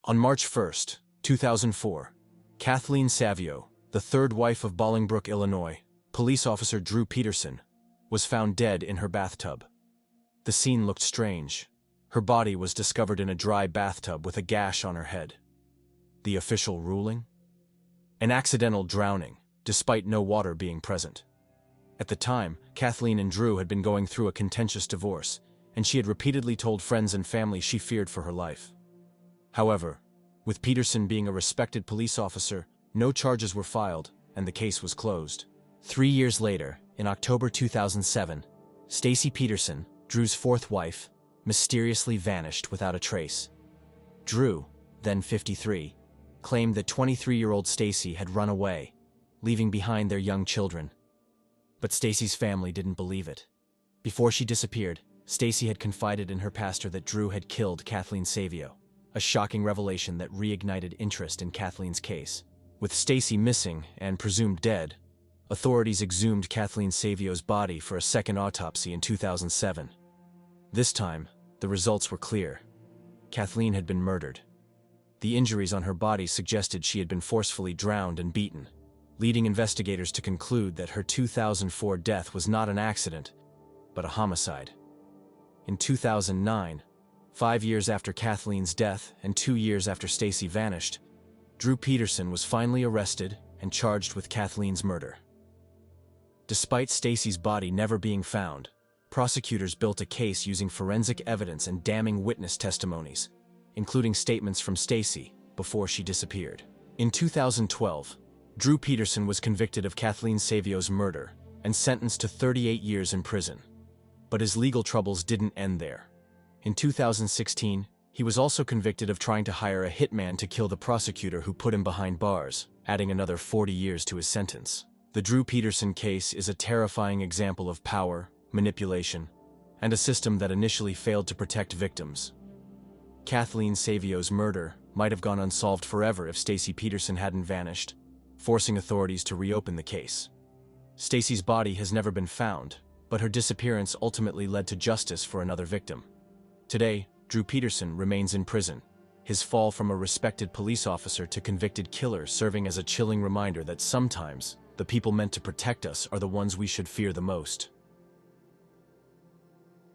On March 1, 2004, Kathleen Savio, the third wife of Bolingbrook, Illinois, police officer Drew Peterson, was found dead in her bathtub. The scene looked strange. Her body was discovered in a dry bathtub with a gash on her head. The official ruling? An accidental drowning, despite no water being present. At the time, Kathleen and Drew had been going through a contentious divorce, and she had repeatedly told friends and family she feared for her life. However, with Peterson being a respected police officer, no charges were filed, and the case was closed. 3 years later, in October 2007, Stacy Peterson, Drew's fourth wife, mysteriously vanished without a trace. Drew, then 53, claimed that 23-year-old Stacy had run away, leaving behind their young children. But Stacy's family didn't believe it. Before she disappeared, Stacy had confided in her pastor that Drew had killed Kathleen Savio, a shocking revelation that reignited interest in Kathleen's case. With Stacy missing and presumed dead, authorities exhumed Kathleen Savio's body for a second autopsy in 2007. This time, the results were clear. Kathleen had been murdered. The injuries on her body suggested she had been forcefully drowned and beaten, leading investigators to conclude that her 2004 death was not an accident, but a homicide. In 2009, 5 years after Kathleen's death and 2 years after Stacy vanished, Drew Peterson was finally arrested and charged with Kathleen's murder. Despite Stacy's body never being found, prosecutors built a case using forensic evidence and damning witness testimonies, including statements from Stacy before she disappeared. In 2012, Drew Peterson was convicted of Kathleen Savio's murder and sentenced to 38 years in prison. But his legal troubles didn't end there. In 2016, he was also convicted of trying to hire a hitman to kill the prosecutor who put him behind bars, adding another 40 years to his sentence. The Drew Peterson case is a terrifying example of power, manipulation, and a system that initially failed to protect victims. Kathleen Savio's murder might have gone unsolved forever if Stacy Peterson hadn't vanished, forcing authorities to reopen the case. Stacy's body has never been found, but her disappearance ultimately led to justice for another victim. Today, Drew Peterson remains in prison, his fall from a respected police officer to convicted killer serving as a chilling reminder that sometimes the people meant to protect us are the ones we should fear the most.